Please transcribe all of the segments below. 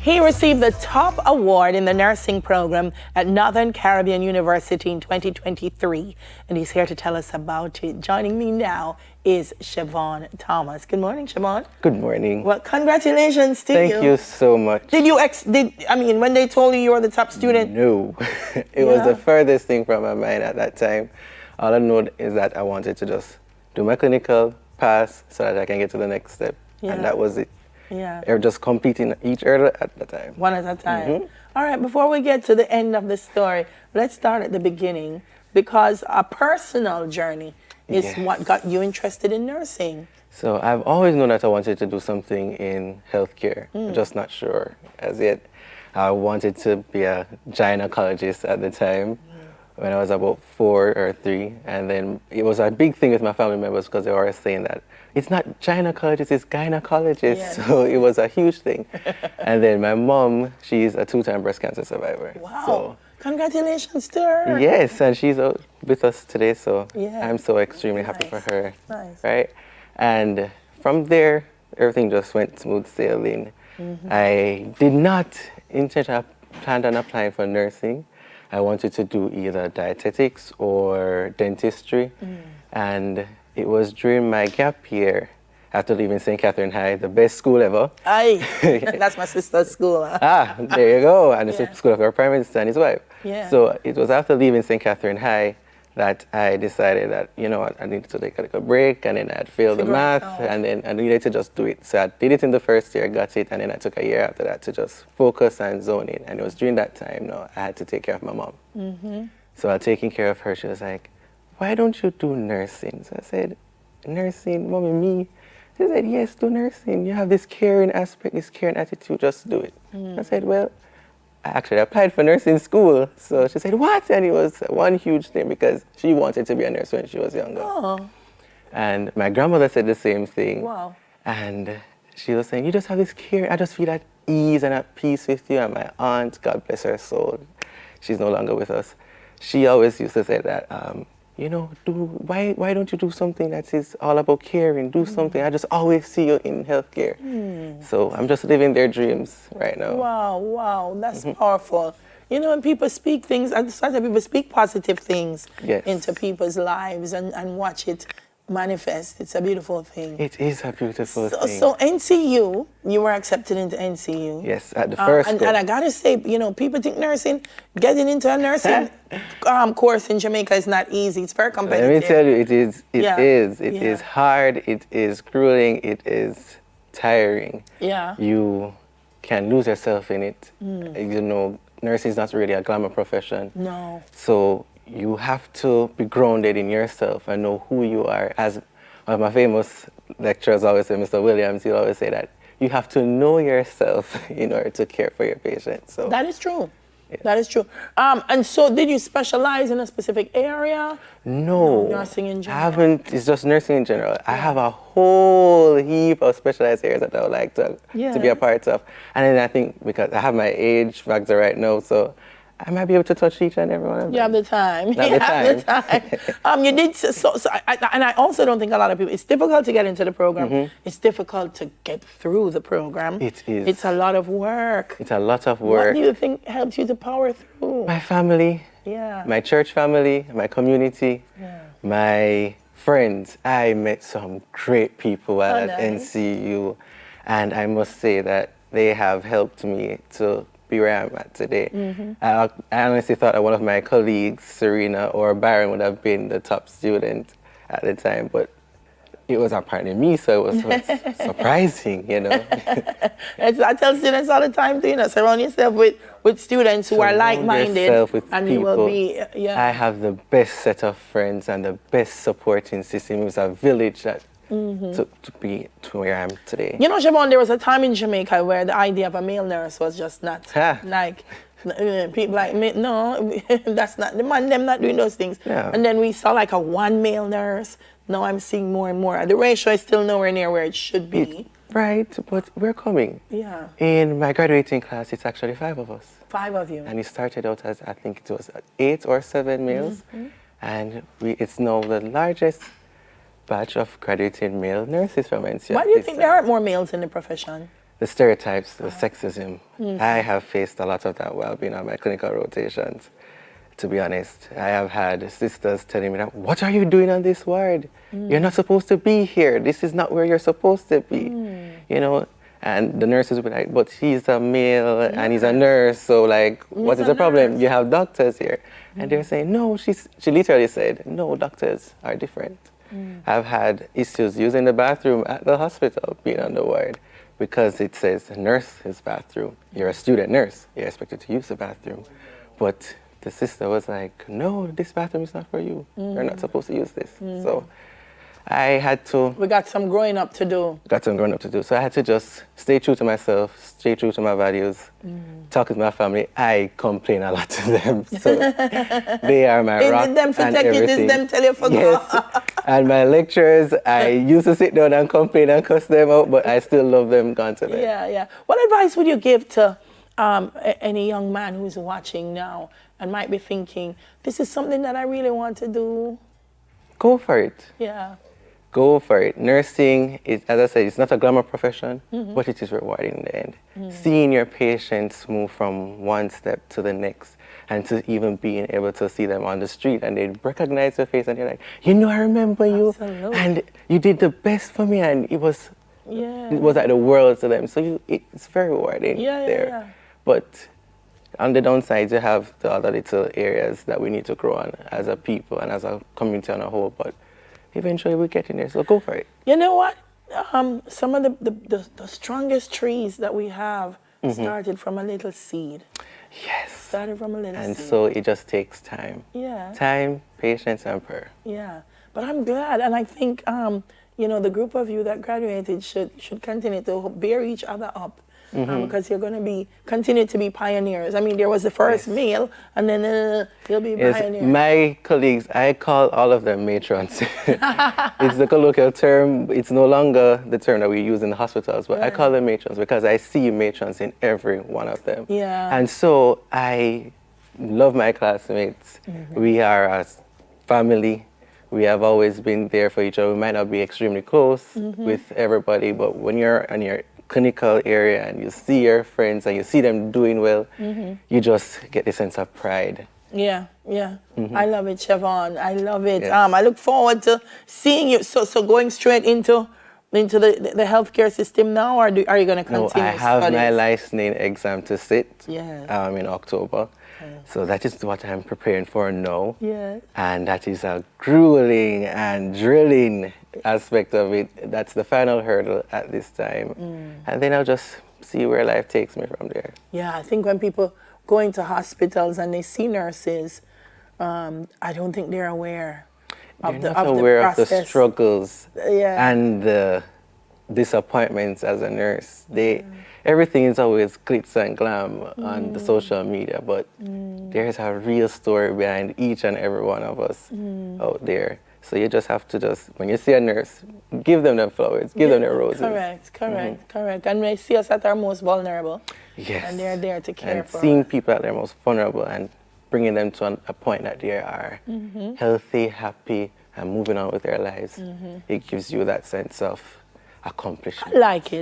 He received the top award in the nursing program at Northern Caribbean University in 2023, and he's here to tell us about it. Joining me now is Chevaughn Thomas. Good morning, Chevaughn. Good morning. Well, congratulations to you. Thank you so much. Did you, when they told you were the top student? No. It was the furthest thing from my mind at that time. All I know is that I wanted to just do my clinical, pass, so that I can get to the next step. Yeah. And that was it. Yeah. They were just competing each other at the time. One at a time. All right, before we get to the end of the story, let's start at the beginning, because a personal journey is what got you interested in nursing. So I've always known that I wanted to do something in healthcare. Just not sure as yet. I wanted to be a gynecologist at the time when I was about 4 or 3. And then it was a big thing with my family members because they were always saying that it's not gynecologist, it's gynecologist. Yes. So it was a huge thing. And then my mom, she's a 2-time breast cancer survivor. Wow. So, congratulations to her. yes, and she's with us today, so Yeah. I'm so extremely happy for her. Nice. Right? And from there, everything just went smooth sailing. I did not intentionally plan on applying for nursing. I wanted to do either dietetics or dentistry. And it was during my gap year, after leaving St. Catherine High, the best school ever. Aye, that's my sister's school. Huh? Ah, there you go. And it's the school of our Prime Minister and his wife. Yeah. So it was after leaving St. Catherine High that I decided that, you know what, I needed to take a little break, and then I had failed the math, and then I needed to just do it. So I did it in the first year, got it, and then I took a year after that to just focus and zone in. And it was during that time, I had to take care of my mom. So while taking care of her, she was like, why don't you do nursing? So I said, nursing, mommy, me? She said, yes, do nursing. You have this caring aspect, this caring attitude, just do it. I said, well, I actually applied for nursing school. So she said, what? And it was one huge thing because she wanted to be a nurse when she was younger. Oh. And my grandmother said the same thing. Wow. And she was saying, you just have this care. I just feel at ease and at peace with you. And my aunt, God bless her soul, she's no longer with us. She always used to say that, why don't you do something that is all about caring? Do something. I just always see you in healthcare. So I'm just living their dreams right now. Wow, that's powerful. You know, when people speak things, and sometimes people speak positive things into people's lives and watch it manifest. It's a beautiful thing. It is a beautiful thing. So NCU, you were accepted into NCU. Yes, at the first and I gotta say, people think nursing, getting into a nursing course in Jamaica is not easy. It's very competitive. Let me tell you, it is. It is hard, it is grueling, it is tiring. Yeah. You can lose yourself in it. Nursing is not really a glamour profession. No. So you have to be grounded in yourself and know who you are. As one of my famous lecturers always say, Mr. Williams, he'll always say that you have to know yourself in order to care for your patients. So that is true. Yes. That is true. And so did you specialize in a specific area? No. Nursing in general? I haven't. It's just nursing in general. I have a whole heap of specialized areas that I would like to be a part of. And then I think because I have my age factor right now, so I might be able to touch each and every one of them. You have the time. You have the time. You did and I also don't think a lot of people. It's difficult to get into the program. It's difficult to get through the program. It is. It's a lot of work. It's a lot of work. What do you think helped you to power through? My family. Yeah. My church family. My community. Yeah. My friends. I met some great people at NCU, and I must say that they have helped me to be where I'm at today. I honestly thought that one of my colleagues, Serena or Byron, would have been the top student at the time, but it was apparently me, so it was surprising, I tell students all the time, surround yourself with students who are like-minded, and you will be, I have the best set of friends and the best supporting system. It was a village that to be to where I am today. Chevaughn, there was a time in Jamaica where the idea of a male nurse was just not like people like me. No, that's not the man. Them not doing those things. Yeah. And then we saw like a one male nurse. Now I'm seeing more and more. The ratio is still nowhere near where it should be. Right, but we're coming. Yeah. In my graduating class, it's actually 5 of us. 5 of you. And it started out as, I think it was 8 or 7 males. And it's now the largest batch of graduating male nurses from NCU. Why do you think there aren't more males in the profession? the stereotypes, the sexism. I have faced a lot of that while being on my clinical rotations. To be honest, I have had sisters telling me that, what are you doing on this ward? You're not supposed to be here. This is not where you're supposed to be. You know, and the nurses would be like, but he's a male and he's a nurse, so like, what is the problem? You have doctors here. And they're saying, no, she literally said, no, doctors are different. I've had issues using the bathroom at the hospital, being on the ward, because it says nurse's bathroom. You're a student nurse, you're expected to use the bathroom. But the sister was like, no, this bathroom is not for you. You're not supposed to use this. So I had to... We got some growing up to do. So I had to just stay true to myself, stay true to my values, talk with my family. I complain a lot to them. So they are my rock and everything. Them tell you for yes. And my lecturers, I used to sit down and complain and cuss them out, but I still love them gone to bed. Yeah. What advice would you give to any young man who's watching now and might be thinking, this is something that I really want to do? Go for it. Yeah. Go for it. Nursing is, as I said, it's not a glamour profession, but it is rewarding in the end. Seeing your patients move from one step to the next, and to even being able to see them on the street and they recognize your face and you're like, you know, I remember you. Absolutely. And you did the best for me, and it was like the world to them. So it's very rewarding there. Yeah. But on the downside, you have the other little areas that we need to grow on as a people and as a community on a whole. But eventually we'll get in there, so go for it. You know what? Some of the strongest trees that we have started from a little seed. Yes. Started from a little seed. And so it just takes time. Yeah. Time, patience, and prayer. Yeah. But I'm glad, and I think, you know, the group of you that graduated should continue to bear each other up. Because you're going to continue to be pioneers. I mean, there was the first male, and then you'll be pioneers. My colleagues, I call all of them matrons. It's the colloquial term. It's no longer the term that we use in the hospitals, but I call them matrons because I see matrons in every one of them. Yeah. And so I love my classmates. We are a family. We have always been there for each other. We might not be extremely close with everybody, but when you're on your clinical area and you see your friends and you see them doing well, you just get this sense of pride. Yeah. I love it, Chevaughn. I love it. Yes. I look forward to seeing you. So going straight into the healthcare system now, or are you going to continue? No, I have studies? my licensing exam to sit in October. So that is what I'm preparing for now. Yes. And that is a grueling and drilling aspect of it. That's the final hurdle at this time. And then I'll just see where life takes me from there. Yeah, I think when people go into hospitals and they see nurses, I don't think they're aware of the process. Aware of the struggles and the disappointments as a nurse. Everything is always glitz and glam on the social media, but there's a real story behind each and every one of us out there. So you just have to when you see a nurse, give them their flowers, give them their roses. Correct. And they see us at our most vulnerable. Yes. And they're there to care for us. And seeing people at their most vulnerable and bringing them to a point that they are healthy, happy, and moving on with their lives, it gives you that sense of accomplishment. I like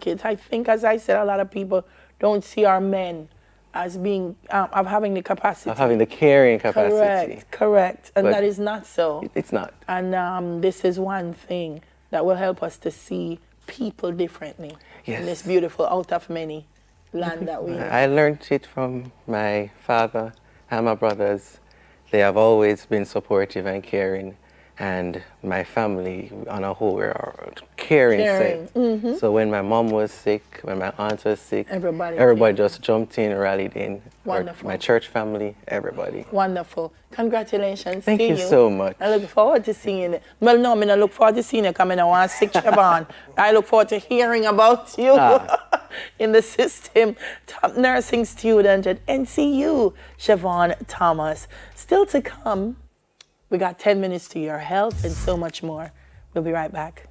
it. I think, as I said, a lot of people don't see our men as being, of having the capacity. Of having the caring capacity. Correct. And that is not so. It's not. And this is one thing that will help us to see people differently in this beautiful out of many land that we have. I learned it from my father and my brothers. They have always been supportive and caring. And my family on a whole were caring. So when my mom was sick, when my aunt was sick, everybody just jumped in, rallied in. Wonderful. My church family, everybody. Wonderful. Congratulations. Thank you so much. I look forward to seeing it. Well, no, I look forward to seeing you coming. I want to see Chevaughn. I look forward to hearing about you in the system. Top nursing student at NCU, Chevaughn Thomas. Still to come. We got 10 minutes to your health and so much more. We'll be right back.